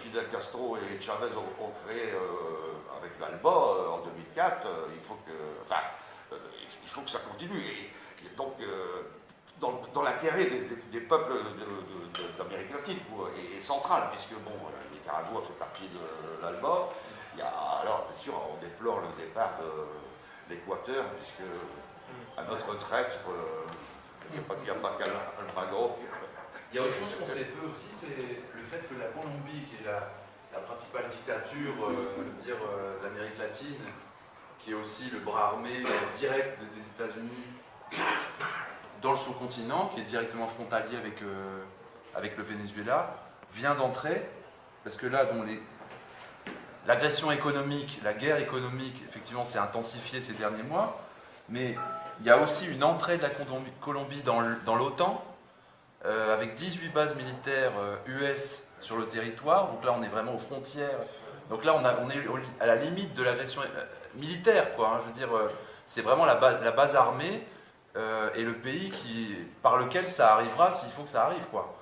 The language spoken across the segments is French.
Fidel Castro et Chavez ont créé avec l'ALBA en 2004, il faut que ça continue. Et donc, dans l'intérêt des peuples d'Amérique latine et centrale, puisque bon, le Nicaragua fait partie de l'ALBA. Alors, bien sûr, on déplore le départ de l'Équateur, puisque à notre retraite, il n'y a pas qu'un dragon. Il y a autre chose qu'on sait peu aussi, c'est le fait que la Colombie, qui est la principale dictature de l'Amérique latine, qui est aussi le bras armé direct des États-Unis dans le sous-continent, qui est directement frontalier avec le Venezuela, vient d'entrer, parce que là, l'agression économique, la guerre économique, effectivement, s'est intensifiée ces derniers mois, mais il y a aussi une entrée de la Colombie dans l'OTAN, avec 18 bases militaires US sur le territoire. Donc là, on est vraiment aux frontières. Donc là, on est à la limite de l'agression militaire, quoi. Hein. Je veux dire, c'est vraiment la base armée et le pays par lequel ça arrivera s'il faut que ça arrive, quoi.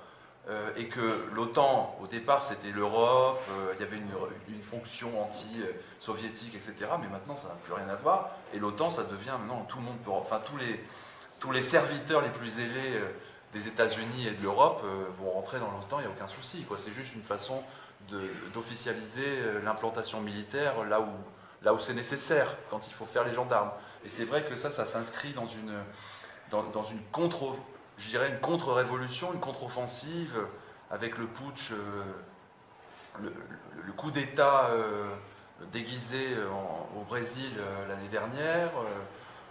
Et que l'OTAN, au départ, c'était l'Europe, il y avait une fonction anti-soviétique, etc. Mais maintenant, ça n'a plus rien à voir. Et l'OTAN, ça devient maintenant, tout le monde peut, enfin, tous les serviteurs les plus zélés des États-Unis et de l'Europe vont rentrer dans l'OTAN, il n'y a aucun souci, quoi. C'est juste une façon d'officialiser l'implantation militaire là où c'est nécessaire, quand il faut faire les gendarmes. Et c'est vrai que ça s'inscrit dans une contre-révolution, une contre-offensive, avec le putsch, le coup d'État déguisé au Brésil l'année dernière,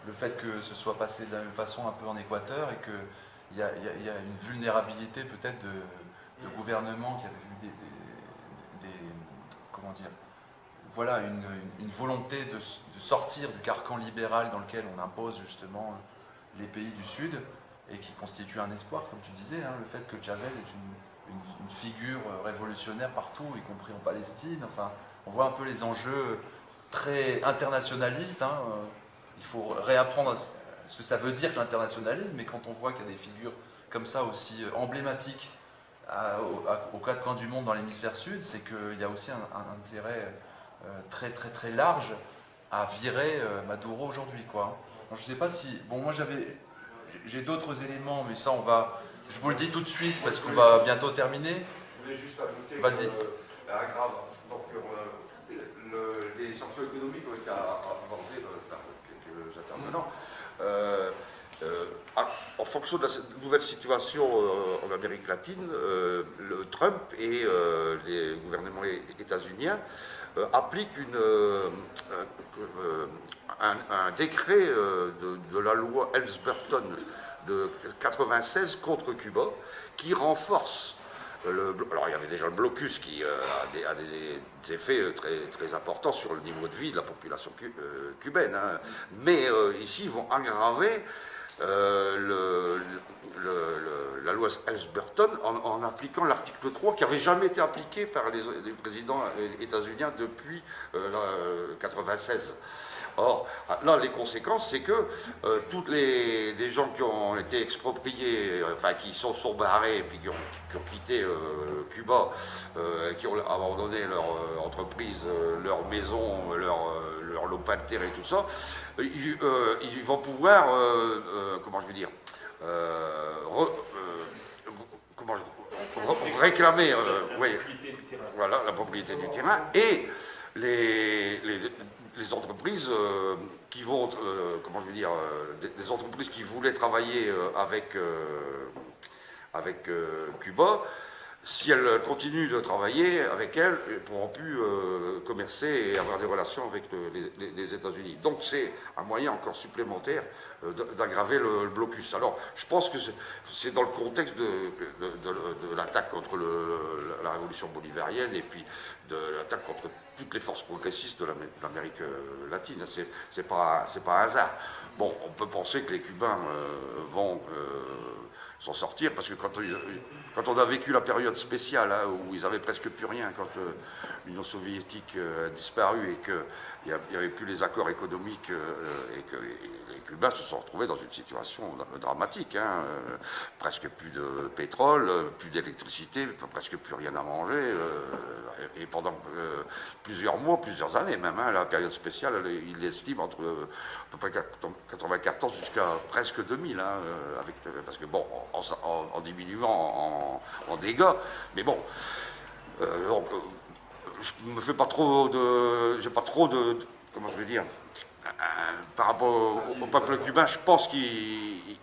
le fait que ce soit passé de la même façon un peu en Équateur, et qu'il y a une vulnérabilité peut-être de gouvernements qui avaient eu comment dire, voilà, une volonté de sortir du carcan libéral dans lequel on impose justement les pays du Sud, et qui constitue un espoir, comme tu disais, hein, le fait que Chavez est une figure révolutionnaire partout, y compris en Palestine. Enfin, on voit un peu les enjeux très internationalistes. Hein. Il faut réapprendre ce que ça veut dire que l'internationalisme, et quand on voit qu'il y a des figures comme ça aussi emblématiques aux quatre coins du monde dans l'hémisphère sud, c'est qu'il y a aussi un intérêt très très très large à virer Maduro aujourd'hui, quoi. Donc, je ne sais pas si... Bon, moi j'ai d'autres éléments, mais ça je vous le dis tout de suite parce qu'on va bientôt terminer. Je voulais juste ajouter Vas-y. Donc, les sanctions économiques ont été abordées par quelques intervenants. En fonction de la nouvelle situation en Amérique latine, le Trump et les gouvernements états-uniens appliquent un décret de la loi Helms-Burton de 96 contre Cuba qui renforce alors il y avait déjà le blocus qui a des effets très, très importants sur le niveau de vie de la population cubaine, hein. Mais ici ils vont aggraver la loi Helms-Burton en appliquant l'article 3 qui n'avait jamais été appliqué par les présidents états-uniens depuis 1996. Or, là, les conséquences, c'est que tous les gens qui ont été expropriés, enfin qui sont barrés, et puis qui ont quitté Cuba, qui ont abandonné leur entreprise, leur maison, leur lopin de terre et tout ça, ils vont pouvoir, comment je veux dire, réclamer voilà, la propriété du terrain, et les entreprises qui vont, comment je veux dire, des entreprises qui voulaient travailler avec Cuba, si elles continuent de travailler avec elles, elles ne pourront plus commercer et avoir des relations avec les États-Unis. Donc c'est un moyen encore supplémentaire d'aggraver le blocus. Alors je pense que c'est dans le contexte de l'attaque contre la révolution bolivarienne, et puis de l'attaque contre toutes les forces progressistes de l'Amérique latine. C'est pas un hasard. Bon, on peut penser que les Cubains vont s'en sortir, parce que quand on a vécu la période spéciale, hein, où ils avaient presque plus rien, quand l'Union soviétique a disparu et il n'y avait plus les accords économiques et que les Cubains se sont retrouvés dans une situation dramatique. Hein, presque plus de pétrole, plus d'électricité, presque plus rien à manger. Et pendant plusieurs mois, plusieurs années même, hein, la période spéciale, il estime entre à peu près 94 jusqu'à presque 2000. Hein, parce que bon, en diminuant en dégâts. Mais bon, donc, je me fais pas trop de, j'ai pas trop de comment je vais dire, par rapport au peuple cubain, je pense qu'ils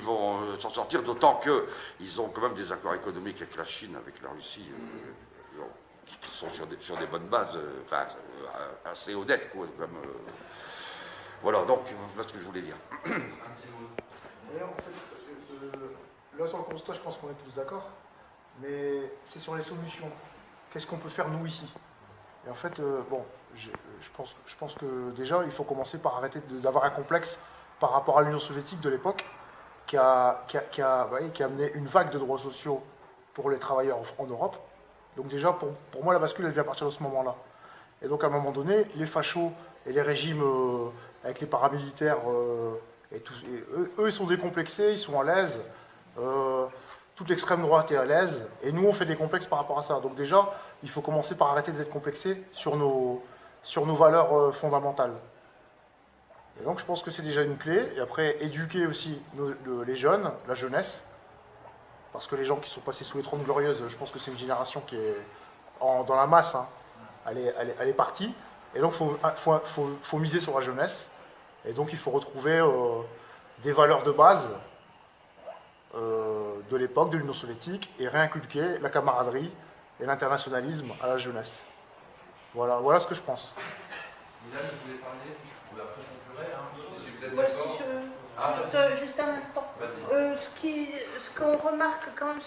vont s'en sortir, d'autant qu'ils ont quand même des accords économiques avec la Chine, avec la Russie, qui sont sur des bonnes bases, enfin, assez honnêtes, quoi, voilà, donc voilà ce que je voulais dire. Et en fait, là sur le constat, je pense qu'on est tous d'accord, mais c'est sur les solutions. Qu'est-ce qu'on peut faire nous ici? Et en fait, bon, je pense que déjà, il faut commencer par arrêter d'avoir un complexe par rapport à l'Union soviétique de l'époque, qui a amené une vague de droits sociaux pour les travailleurs en Europe. Donc déjà, pour moi, la bascule, elle vient à partir de ce moment-là. Et donc, à un moment donné, les fachos et les régimes avec les paramilitaires, eux, ils sont décomplexés, ils sont à l'aise. Toute l'extrême droite est à l'aise, et nous on fait des complexes par rapport à ça. Donc déjà, il faut commencer par arrêter d'être complexé sur nos valeurs fondamentales. Et donc je pense que c'est déjà une clé, et après éduquer aussi les jeunes, la jeunesse, parce que les gens qui sont passés sous les 30 glorieuses, je pense que c'est une génération qui est dans la masse, hein. Elle est partie, et donc il faut miser sur la jeunesse, et donc il faut retrouver des valeurs de base de l'époque de l'Union soviétique et réinculquer la camaraderie et l'internationalisme à la jeunesse. Voilà ce que je pense. Milan, vous voulez parler? Je vous après conclurai, hein, si vous êtes Ouais, d'accord. juste un instant. Ce qu'on remarque quand même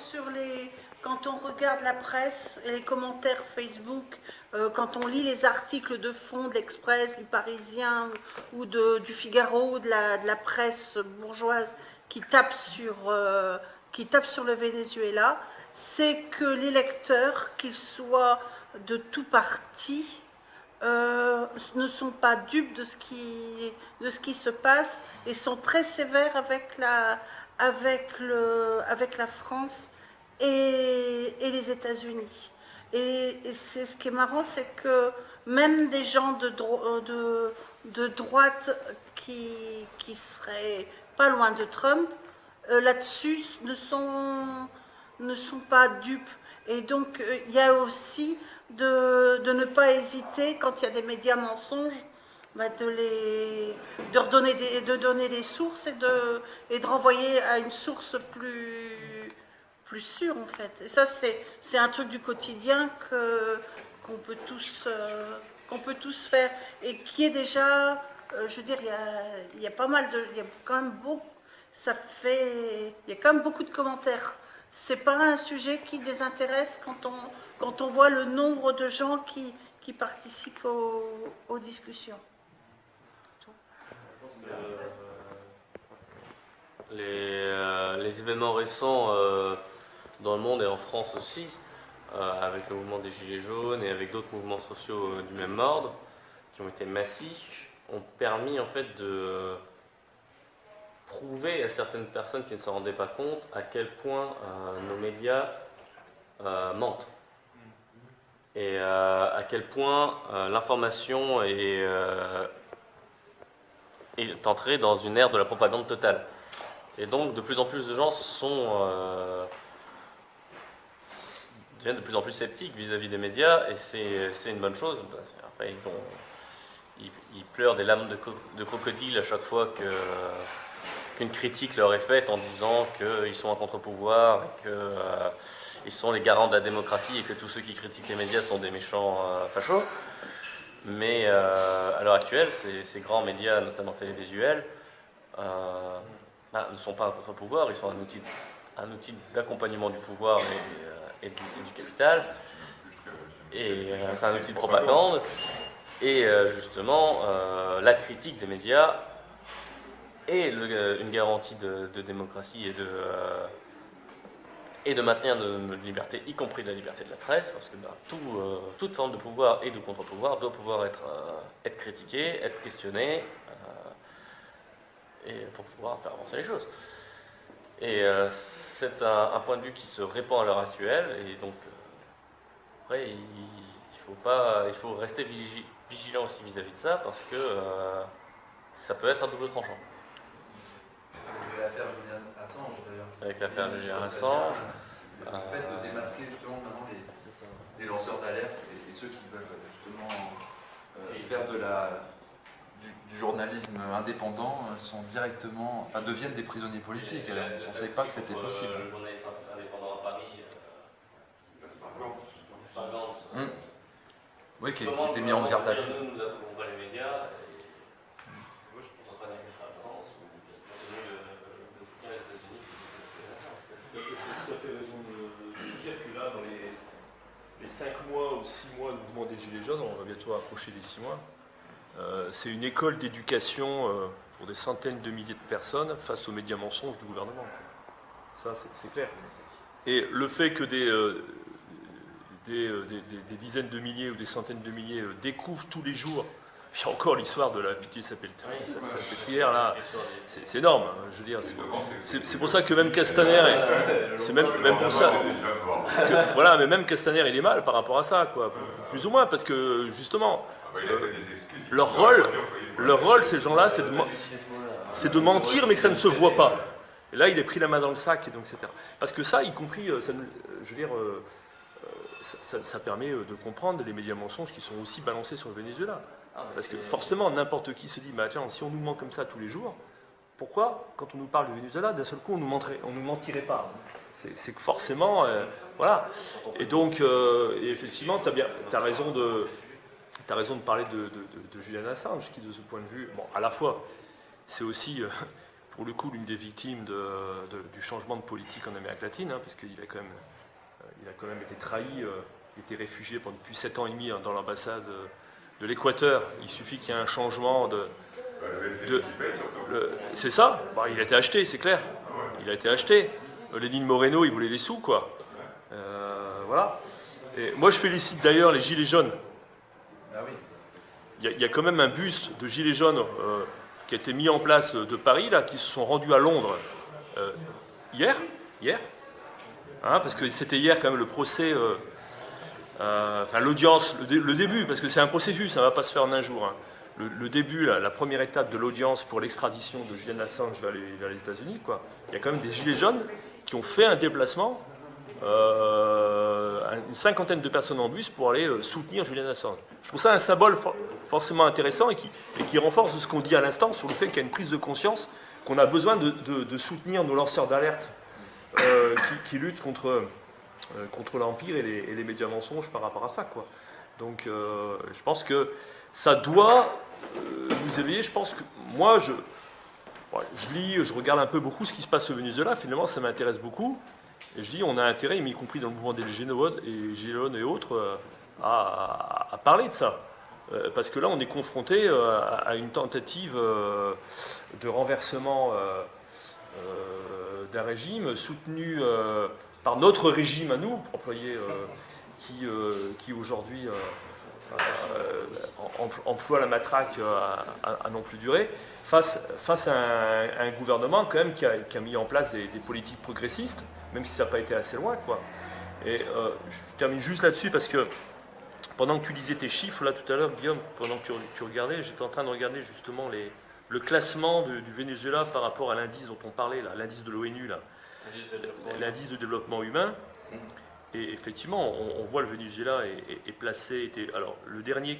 quand on regarde la presse et les commentaires Facebook, quand on lit les articles de fond de l'Express, du Parisien ou du Figaro, de la presse bourgeoise qui tape sur le Venezuela, c'est que les lecteurs, qu'ils soient de tout parti, ne sont pas dupes de ce qui se passe et sont très sévères avec la France et les États-Unis. Et c'est ce qui est marrant, c'est que même des gens de droite qui seraient pas loin de Trump, là-dessus ne sont pas dupes. Et donc il y a aussi de ne pas hésiter, quand il y a des médias mensonges, de donner des sources et de renvoyer à une source plus sûre, en fait. Et ça, c'est un truc du quotidien qu'on peut tous faire, et qui est déjà, je veux dire, il y a pas mal il y a quand même beaucoup, il y a quand même beaucoup de commentaires. C'est pas un sujet qui désintéresse quand on voit le nombre de gens qui participent aux discussions. Les événements récents dans le monde et en France aussi, avec le mouvement des Gilets jaunes et avec d'autres mouvements sociaux du même ordre, qui ont été massifs, ont permis en fait de prouver à certaines personnes qui ne s'en rendaient pas compte à quel point nos médias mentent. Et à quel point l'information est entrée dans une ère de la propagande totale. Et donc de plus en plus de gens deviennent de plus en plus sceptiques vis-à-vis des médias, et c'est une bonne chose. Après, ils pleurent des larmes de crocodile à chaque fois qu'une critique leur est faite en disant qu'ils sont un contre-pouvoir, et qu'ils sont les garants de la démocratie, et que tous ceux qui critiquent les médias sont des méchants fachos. Mais à l'heure actuelle, ces grands médias, notamment télévisuels, ne sont pas un contre-pouvoir, ils sont un outil d'accompagnement du pouvoir et du capital. Et c'est un outil de propagande. Et justement, la critique des médias est une garantie de démocratie et de maintenir de liberté, y compris de la liberté de la presse, parce que toute forme de pouvoir et de contre-pouvoir doit pouvoir être critiquée, être questionnée, et pour pouvoir faire avancer les choses. Et c'est un point de vue qui se répand à l'heure actuelle, et donc après il faut rester vigilant aussi vis-à-vis de ça, parce que ça peut être un double tranchant. Avec l'affaire Julian Assange d'ailleurs. Avec l'affaire Julian Assange. Le fait de démasquer justement maintenant les lanceurs d'alerte et ceux qui veulent justement faire du journalisme indépendant sont directement, deviennent des prisonniers politiques. Alors, on ne savait pas que c'était possible. Le journaliste indépendant à Paris, Spagance. Oui, qui était mis en garde à vue. Nous n'avons pas les médias. Ils sont pas dans les Spagance ou continue de soutenir les États-Unis. Vous avez tout à fait raison de dire que là, dans les 5 mois ou 6 mois de mouvement des Gilets jaunes, on va bientôt approcher des 6 mois, c'est une école d'éducation pour des centaines de milliers de personnes face aux médias mensonges du gouvernement. Ça, c'est clair. Et le fait que des dizaines de milliers ou des centaines de milliers découvrent tous les jours, il y a encore l'histoire de la pitié salpêtrière, là, c'est énorme. Je veux dire, c'est pour ça que même Castaner, c'est même pour ça que, voilà, mais même Castaner, il est mal par rapport à ça, quoi, plus ou moins, parce que justement, leur rôle, ces gens-là, c'est de mentir, mais que ça ne se voit pas. Et là, il est pris la main dans le sac, et donc, etc. Parce que ça, y compris, je veux dire, ça permet de comprendre les médias mensonges qui sont aussi balancés sur le Venezuela. Parce que forcément, n'importe qui se dit, bah tiens, si on nous ment comme ça tous les jours, pourquoi, quand on nous parle du Venezuela, d'un seul coup, on nous mentirait pas? C'est que forcément, voilà. Et donc, et effectivement, tu as raison de parler de Julian Assange, qui, de ce point de vue, bon, à la fois, c'est aussi, pour le coup, l'une des victimes du changement de politique en Amérique latine, hein, parce qu'il a quand même été trahi, il était réfugié depuis 7 ans et demi dans l'ambassade de l'Équateur. Il suffit qu'il y ait un changement c'est ça, bah, il a été acheté, c'est clair. Il a été acheté. Lénine Moreno, il voulait des sous, quoi. Voilà. Et moi, je félicite d'ailleurs les Gilets jaunes. Ah oui. Il y a quand même un bus de Gilets jaunes qui a été mis en place de Paris, là, qui se sont rendus à Londres hier, hein, parce que c'était hier quand même le procès, l'audience, le début, parce que c'est un processus, ça ne va pas se faire en un jour. Hein. Le début, la première étape de l'audience pour l'extradition de Julian Assange vers les États-Unis, quoi. Il y a quand même des Gilets jaunes qui ont fait un déplacement, une cinquantaine de personnes en bus pour aller soutenir Julian Assange. Je trouve ça un symbole forcément intéressant et qui renforce ce qu'on dit à l'instant sur le fait qu'il y a une prise de conscience qu'on a besoin de soutenir nos lanceurs d'alerte qui luttent contre l'Empire et les médias mensonges par rapport à ça, quoi. Donc je pense que ça doit vous éveiller. Je pense que moi, je lis, je regarde un peu beaucoup ce qui se passe au Venezuela. Finalement, ça m'intéresse beaucoup. Et je dis, on a intérêt, y compris dans le mouvement des Gilets jaunes et autres, à parler de ça. Parce que là, on est confronté à une tentative de renversement d'un régime soutenu par notre régime à nous, pour employer, qui aujourd'hui emploie la matraque à non plus durer, face à un gouvernement quand même qui a mis en place des politiques progressistes, même si ça n'a pas été assez loin, quoi. Et je termine juste là-dessus parce que pendant que tu lisais tes chiffres là tout à l'heure, Guillaume, pendant que tu regardais, j'étais en train de regarder justement le classement du Venezuela par rapport à l'indice dont on parlait, là, l'indice de l'ONU, là, l'indice de développement humain. Et effectivement, on voit le Venezuela est placé. Alors, le dernier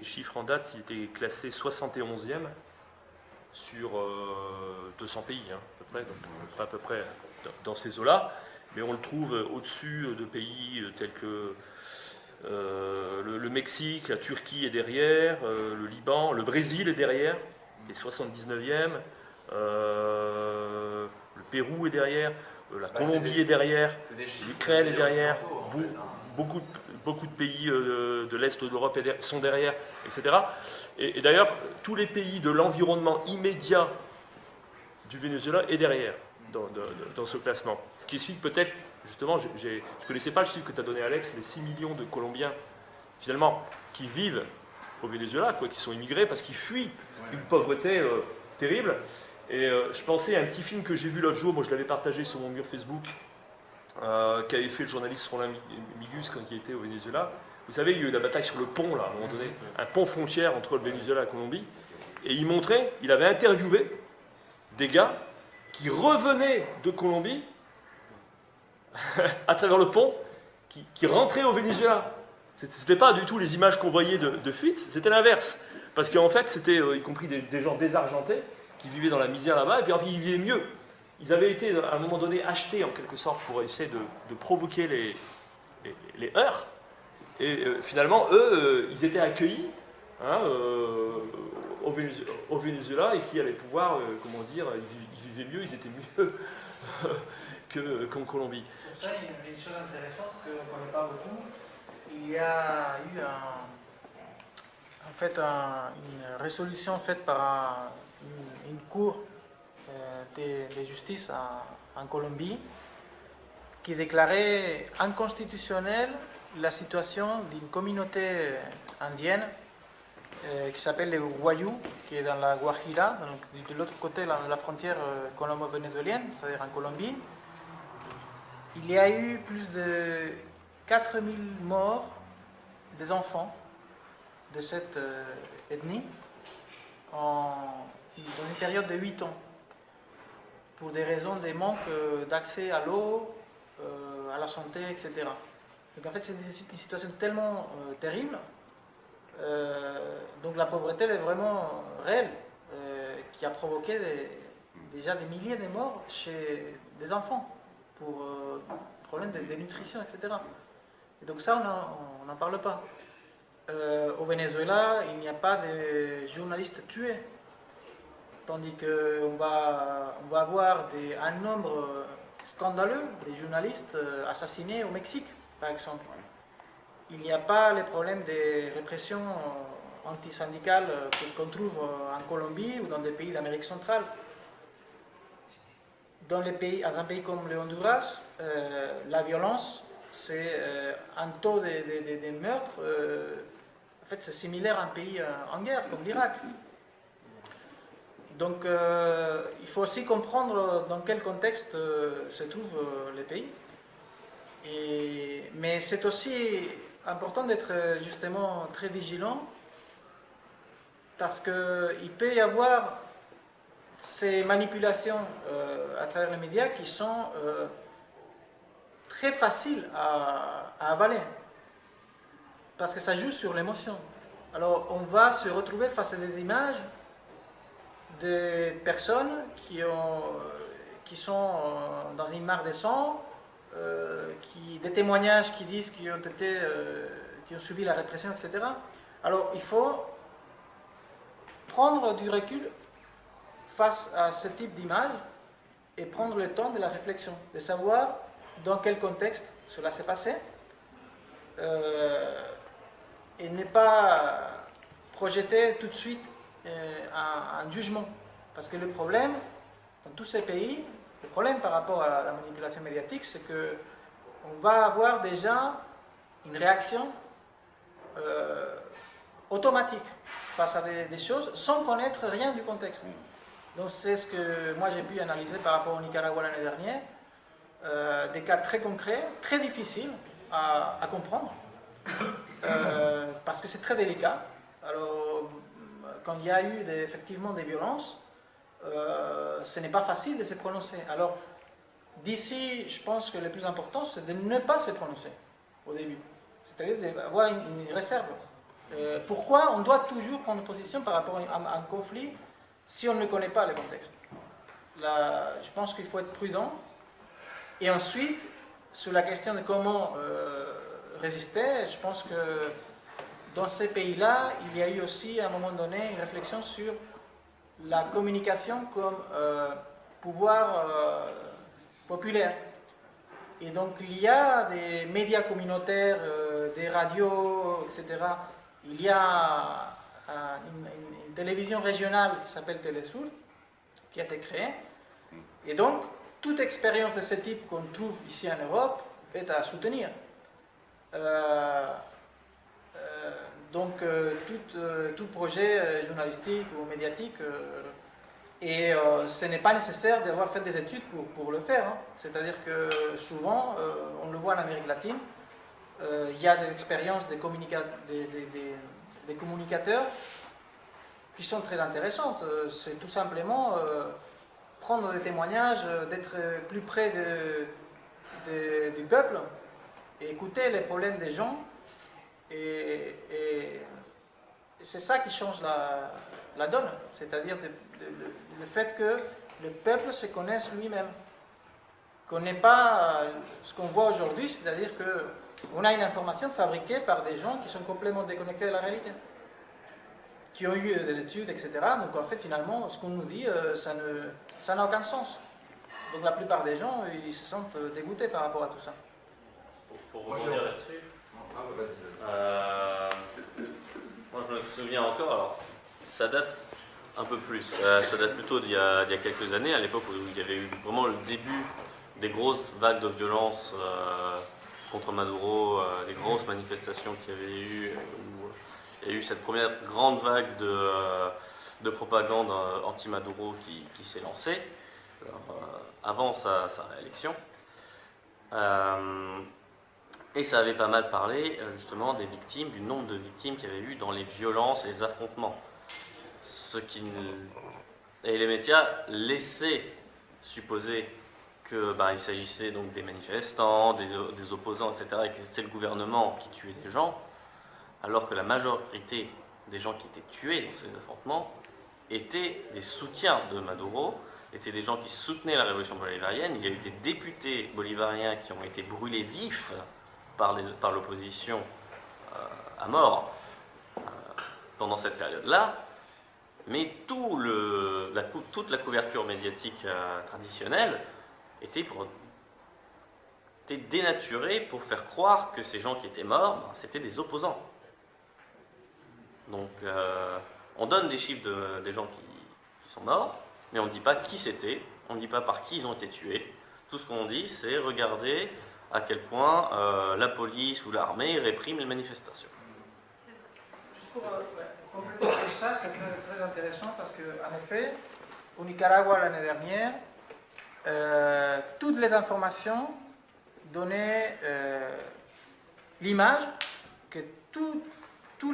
chiffre en date, il était classé 71e sur 200 pays, hein, à peu près dans ces eaux-là. Mais on le trouve au-dessus de pays tels que le Mexique, la Turquie est derrière, le Liban, le Brésil est derrière, qui est 79e, le Pérou est derrière. La Colombie est derrière, l'Ukraine est derrière, beaucoup de pays de l'Est de l'Europe sont derrière, etc. Et d'ailleurs, tous les pays de l'environnement immédiat du Venezuela est derrière dans ce classement. Ce qui explique peut-être Justement, je ne connaissais pas le chiffre que tu as donné, Alex, les 6 millions de Colombiens, finalement, qui vivent au Venezuela, quoi, qui sont immigrés parce qu'ils fuient une pauvreté terrible. Et je pensais à un petit film que j'ai vu l'autre jour, moi je l'avais partagé sur mon mur Facebook, qu'avait fait le journaliste Roland Migus quand il était au Venezuela. Vous savez, il y a eu la bataille sur le pont, là, à un moment donné, un pont frontière entre le Venezuela et la Colombie. Et il avait interviewé des gars qui revenaient de Colombie à travers le pont, qui rentraient au Venezuela. Ce n'était pas du tout les images qu'on voyait de fuite, c'était l'inverse. Parce qu'en fait, c'était y compris des gens désargentés qui vivaient dans la misère là-bas, et puis en fait, ils vivaient mieux. Ils avaient été, à un moment donné, achetés en quelque sorte pour essayer de provoquer les heurts. Et finalement, eux, ils étaient accueillis au Venezuela et qui allaient pouvoir, comment dire, ils vivaient mieux, ils étaient mieux qu'en Colombie. Ça, il y a une chose intéressante qu'on ne connaît pas beaucoup. Il y a eu une résolution faite par une cour de justice en Colombie qui déclarait inconstitutionnelle la situation d'une communauté indienne qui s'appelle les Wayuu, qui est dans la Guajira, de l'autre côté de la frontière colombo-vénézuélienne, c'est-à-dire en Colombie. Il y a eu plus de 4000 morts des enfants de cette ethnie dans une période de 8 ans, pour des raisons de manque d'accès à l'eau, à la santé, etc. Donc en fait, c'est une situation tellement terrible. Donc la pauvreté elle est vraiment réelle, qui a provoqué déjà des milliers de morts chez des enfants pour problèmes de dénutrition, etc. Et donc ça, on n'en parle pas. Au Venezuela, il n'y a pas de journalistes tués, tandis qu'on va avoir un nombre scandaleux de journalistes assassinés au Mexique, par exemple. Il n'y a pas les problèmes de répression antisyndicale qu'on trouve en Colombie ou dans des pays d'Amérique centrale. Dans un pays comme le Honduras, la violence, c'est un taux de meurtres, en fait c'est similaire à un pays en guerre comme l'Irak. Donc il faut aussi comprendre dans quel contexte se trouvent les pays. Mais c'est aussi important d'être justement très vigilant parce qu'il peut y avoir ces manipulations à travers les médias qui sont très faciles à avaler parce que ça joue sur l'émotion. Alors on va se retrouver face à des images de personnes qui sont dans une mare de sang, des témoignages qui disent qu'ils ont subi la répression, etc. Alors il faut prendre du recul face à ce type d'image et prendre le temps de la réflexion, de savoir dans quel contexte cela s'est passé et ne pas projeter tout de suite un jugement. Parce que le problème, dans tous ces pays, le problème par rapport à la manipulation médiatique, c'est qu'on va avoir déjà une réaction automatique face à des choses sans connaître rien du contexte. Donc c'est ce que moi j'ai pu analyser par rapport au Nicaragua l'année dernière, des cas très concrets, très difficiles à comprendre, parce que c'est très délicat. Alors quand il y a eu effectivement des violences, ce n'est pas facile de se prononcer. Alors d'ici, je pense que le plus important, c'est de ne pas se prononcer au début, c'est-à-dire d'avoir une réserve. Pourquoi on doit toujours prendre position par rapport à un conflit si on ne connaît pas le contexte? Là, je pense qu'il faut être prudent. Et ensuite, sur la question de comment résister, je pense que dans ces pays-là, il y a eu aussi à un moment donné une réflexion sur la communication comme pouvoir populaire. Et donc il y a des médias communautaires, des radios, etc. Il y a une télévision régionale qui s'appelle Télésur, qui a été créée. Et donc, toute expérience de ce type qu'on trouve ici en Europe est à soutenir. Donc tout projet journalistique ou médiatique, ce n'est pas nécessaire d'avoir fait des études pour le faire. Hein. C'est-à-dire que souvent, on le voit en Amérique latine, il y a des expériences des communicateurs qui sont très intéressantes. C'est tout simplement prendre des témoignages, d'être plus près du peuple, et écouter les problèmes des gens. Et c'est ça qui change la donne, c'est-à-dire le fait que le peuple se connaisse lui-même. Qu'on n'ait pas ce qu'on voit aujourd'hui, c'est-à-dire qu'on a une information fabriquée par des gens qui sont complètement déconnectés de la réalité, qui ont eu des études, etc. Donc en fait, finalement, ce qu'on nous dit, ça n'a aucun sens. Donc la plupart des gens, ils se sentent dégoûtés par rapport à tout ça. Pour rebondir là-dessus, moi je me souviens encore, alors ça date un peu plus, ça date plutôt d'il y a quelques années, à l'époque où il y avait eu vraiment le début des grosses vagues de violence contre Maduro, des grosses manifestations qu'il y avait eu, où il y a eu cette première grande vague de propagande anti-Maduro qui s'est lancée, avant sa réélection. Et ça avait pas mal parlé justement des victimes, du nombre de victimes qu'il y avait eu dans les violences et les affrontements. Et les médias laissaient supposer qu'il s'agissait donc des manifestants, des opposants, etc., et que c'était le gouvernement qui tuait des gens, alors que la majorité des gens qui étaient tués dans ces affrontements étaient des soutiens de Maduro, étaient des gens qui soutenaient la révolution bolivarienne. Il y a eu des députés bolivariens qui ont été brûlés vifs par l'opposition à mort pendant cette période-là, mais toute la couverture médiatique traditionnelle était dénaturée pour faire croire que ces gens qui étaient morts, c'était des opposants. Donc on donne des chiffres des gens qui sont morts, mais on ne dit pas qui c'était, on ne dit pas par qui ils ont été tués. Tout ce qu'on dit, c'est regarder à quel point la police ou l'armée réprime les manifestations. Juste pour compléter ça, c'est très intéressant parce qu'en effet, au Nicaragua l'année dernière, toutes les informations donnaient l'image que tous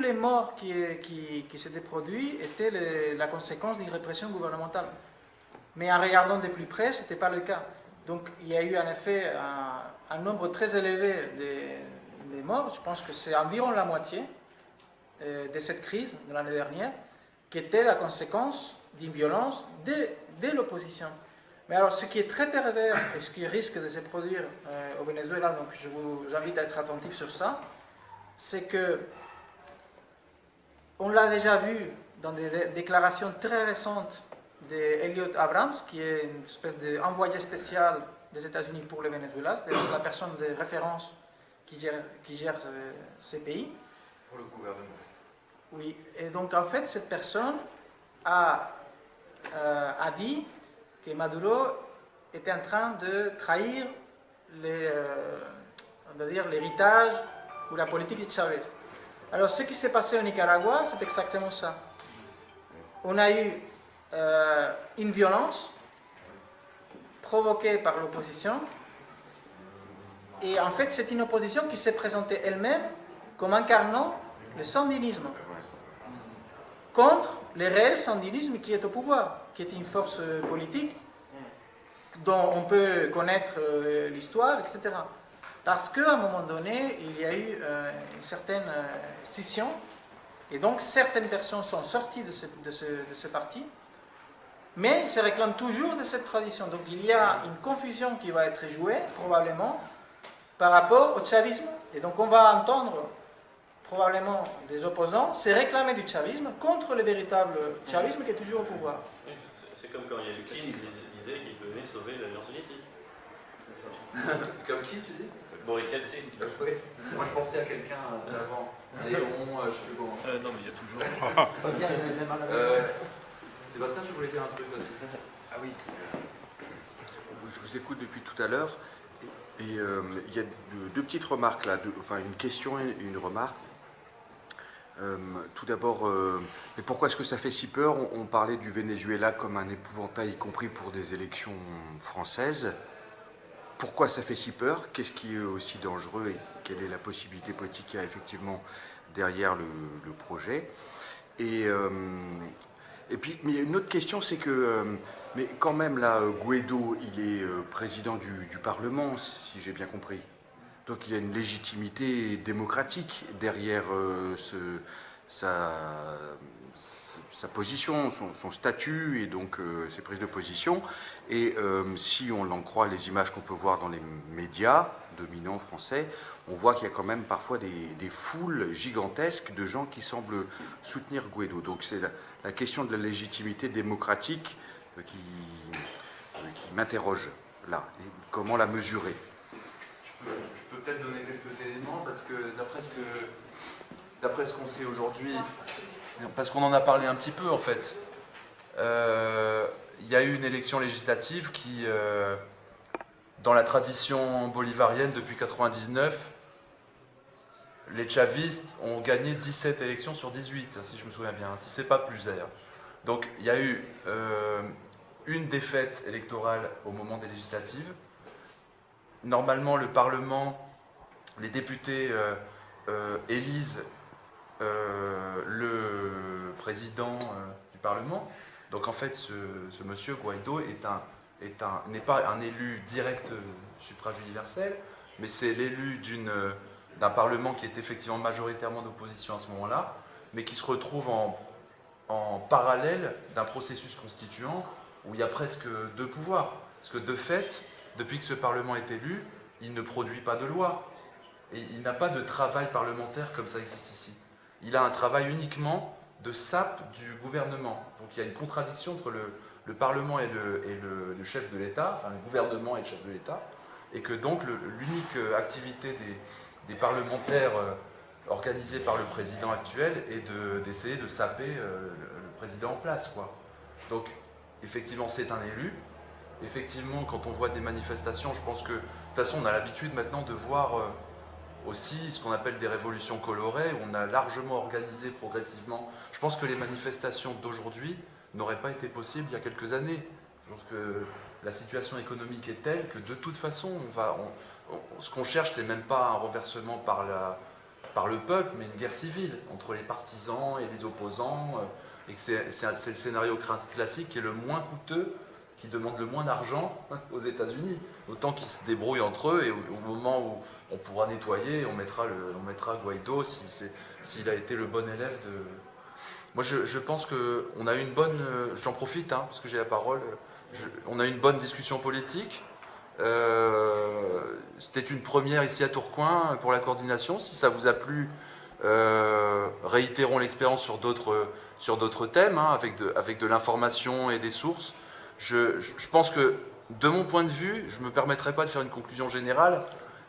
les morts qui s'étaient produits étaient la conséquence d'une répression gouvernementale. Mais en regardant de plus près, ce n'était pas le cas. Donc il y a eu en effet un nombre très élevé des morts, je pense que c'est environ la moitié de cette crise de l'année dernière, qui était la conséquence d'une violence de l'opposition. Mais alors ce qui est très pervers et ce qui risque de se produire au Venezuela, donc je vous invite à être attentifs sur ça, c'est que on l'a déjà vu dans des déclarations très récentes d'Elliot Abrams, qui est une espèce d'envoyé spécial des États-Unis pour le Venezuela, c'est la personne de référence qui gère ces pays. Pour le gouvernement. Oui, et donc en fait, cette personne a dit que Maduro était en train de trahir l'héritage ou la politique de Chavez. Alors ce qui s'est passé au Nicaragua, c'est exactement ça. On a eu une violence provoquée par l'opposition, et en fait c'est une opposition qui s'est présentée elle-même comme incarnant le sandinisme contre le réel sandinisme qui est au pouvoir, qui est une force politique dont on peut connaître l'histoire, etc. Parce qu'à un moment donné, il y a eu une certaine scission, et donc certaines personnes sont sorties de ce parti, mais ils se réclament toujours de cette tradition. Donc il y a une confusion qui va être jouée, probablement, par rapport au chavisme. Et donc on va entendre probablement des opposants se réclamer du chavisme contre le véritable chavisme qui est toujours au pouvoir. C'est comme quand Yeltsin disait qu'il venait sauver l'Union soviétique. Comme qui, tu dis? Boris Yeltsin. Oui. Moi, je pensais à quelqu'un d'avant. Léon, je sais plus comment. Non, mais il y a toujours. Sébastien, tu voulais dire un truc, vas-y. Ah oui. Je vous vous écoute depuis tout à l'heure et il y a deux petites remarques là, enfin une question et une remarque. Tout d'abord, mais pourquoi est-ce que ça fait si peur? On parlait du Venezuela comme un épouvantail, y compris pour des élections françaises. Pourquoi ça fait si peur? Qu'est-ce qui est aussi dangereux et quelle est la possibilité politique qu'il y a effectivement derrière le projet? Et puis, mais il y a une autre question, c'est que, mais quand même là, Guaidó, il est président du Parlement, si j'ai bien compris. Donc il y a une légitimité démocratique derrière sa position, son statut et donc ses prises de position. Et si on en croit les images qu'on peut voir dans les médias dominants français, on voit qu'il y a quand même parfois des foules gigantesques de gens qui semblent soutenir Guaidó. Donc c'est la question de la légitimité démocratique qui m'interroge là. Et comment la mesurer? Je peux peut-être donner quelques éléments parce que d'après ce qu'on sait aujourd'hui, parce qu'on en a parlé un petit peu en fait, il y a eu une élection législative qui, dans la tradition bolivarienne depuis 1999, les chavistes ont gagné 17 élections sur 18, si je me souviens bien, si c'est pas plus d'ailleurs. Donc il y a eu une défaite électorale au moment des législatives. Normalement, le Parlement, les députés élisent le président du Parlement. Donc en fait, ce monsieur Guaidó n'est pas un élu direct suffrage universel, mais c'est l'élu d'un Parlement qui est effectivement majoritairement d'opposition à ce moment-là, mais qui se retrouve en parallèle d'un processus constituant où il y a presque deux pouvoirs. Parce que de fait, depuis que ce Parlement est élu, il ne produit pas de loi. Et il n'a pas de travail parlementaire comme ça existe ici. Il a un travail uniquement de sape du gouvernement. Donc il y a une contradiction entre le Parlement et le chef de l'État, enfin le gouvernement et le chef de l'État, et que donc l'unique activité des parlementaires organisée par le président actuel est d'essayer de saper le président en place, quoi. Donc effectivement c'est un élu. Effectivement, quand on voit des manifestations, je pense que, de toute façon, on a l'habitude maintenant de voir aussi ce qu'on appelle des révolutions colorées, où on a largement organisé progressivement. Je pense que les manifestations d'aujourd'hui n'auraient pas été possibles il y a quelques années. Je pense que la situation économique est telle que, de toute façon, ce qu'on cherche, c'est même pas un renversement par le peuple, mais une guerre civile entre les partisans et les opposants, et que c'est le scénario classique qui est le moins coûteux, qui demandent le moins d'argent aux États-Unis. Autant qu'ils se débrouillent entre eux et au moment où on pourra nettoyer, on mettra Guaidó s'il a été le bon élève de... Moi je pense qu'on a eu une bonne... J'en profite parce que j'ai la parole. On a eu une bonne discussion politique. C'était une première ici à Tourcoing pour la coordination. Si ça vous a plu, réitérons l'expérience sur d'autres thèmes, avec de l'information et des sources. Je pense que, de mon point de vue, je ne me permettrai pas de faire une conclusion générale,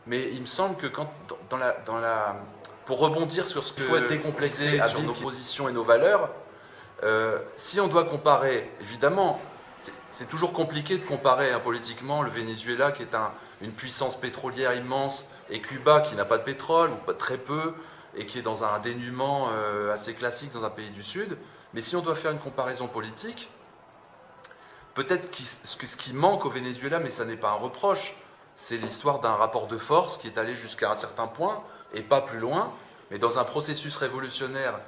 mais il me semble que pour rebondir sur ce qu'il faut être décomplexé sur nos positions et nos valeurs, si on doit comparer, évidemment, c'est toujours compliqué de comparer politiquement le Venezuela, qui est une puissance pétrolière immense, et Cuba, qui n'a pas de pétrole, ou pas très peu, et qui est dans un dénuement assez classique dans un pays du Sud. Mais si on doit faire une comparaison politique, peut-être ce qui manque au Venezuela, mais ça n'est pas un reproche, c'est l'histoire d'un rapport de force qui est allé jusqu'à un certain point, et pas plus loin, mais dans un processus révolutionnaire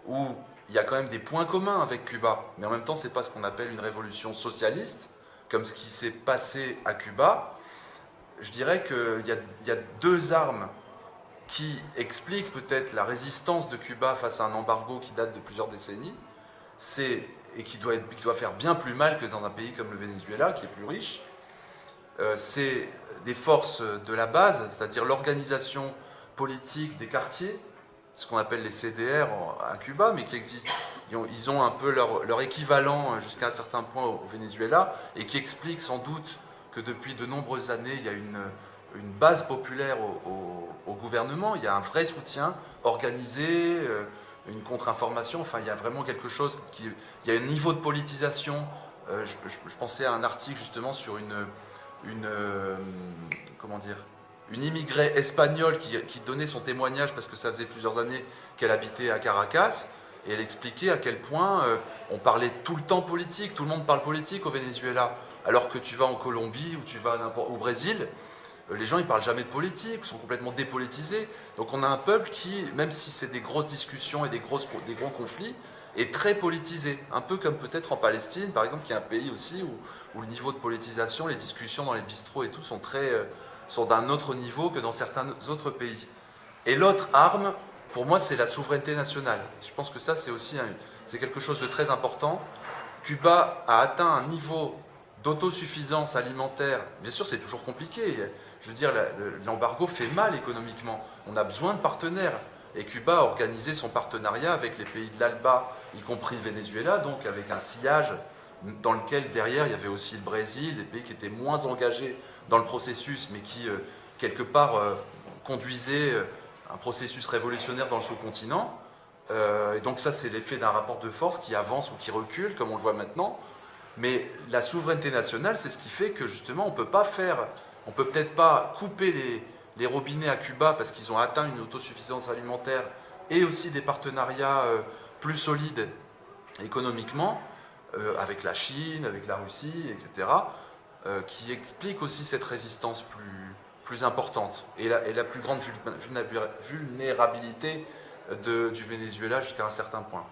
où il y a quand même des points communs avec Cuba, mais en même temps, ce n'est pas ce qu'on appelle une révolution socialiste, comme ce qui s'est passé à Cuba. Je dirais qu'il y a deux armes qui expliquent peut-être la résistance de Cuba face à un embargo qui date de plusieurs décennies, et qui doit faire bien plus mal que dans un pays comme le Venezuela, qui est plus riche, c'est des forces de la base, c'est-à-dire l'organisation politique des quartiers, ce qu'on appelle les CDR à Cuba, mais qui existent. Ils ont un peu leur équivalent jusqu'à un certain point au Venezuela, et qui explique sans doute que depuis de nombreuses années, il y a une base populaire au gouvernement, il y a un vrai soutien organisé, une contre-information, enfin il y a vraiment quelque chose il y a un niveau de politisation. Je pensais à un article justement sur comment dire, une immigrée espagnole qui donnait son témoignage parce que ça faisait plusieurs années qu'elle habitait à Caracas, et elle expliquait à quel point on parlait tout le temps politique, tout le monde parle politique au Venezuela, alors que tu vas en Colombie ou tu vas au Brésil, les gens ils parlent jamais de politique, sont complètement dépolitisés. Donc on a un peuple qui, même si c'est des grosses discussions et des gros conflits, est très politisé, un peu comme peut-être en Palestine, par exemple, qui est un pays aussi où le niveau de politisation, les discussions dans les bistrots et tout sont d'un autre niveau que dans certains autres pays. Et l'autre arme, pour moi, c'est la souveraineté nationale. Je pense que ça, c'est aussi c'est quelque chose de très important. Cuba a atteint un niveau d'autosuffisance alimentaire. Bien sûr, c'est toujours compliqué. Je veux dire, l'embargo fait mal économiquement. On a besoin de partenaires. Et Cuba a organisé son partenariat avec les pays de l'ALBA, y compris le Venezuela, donc avec un sillage dans lequel derrière il y avait aussi le Brésil, des pays qui étaient moins engagés dans le processus, mais qui quelque part conduisaient un processus révolutionnaire dans le sous-continent. Et donc ça, c'est l'effet d'un rapport de force qui avance ou qui recule, comme on le voit maintenant. Mais la souveraineté nationale, c'est ce qui fait que justement, on peut peut-être pas couper les robinets à Cuba parce qu'ils ont atteint une autosuffisance alimentaire et aussi des partenariats plus solides économiquement avec la Chine, avec la Russie, etc., qui expliquent aussi cette résistance plus importante et la plus grande vulnérabilité du Venezuela jusqu'à un certain point.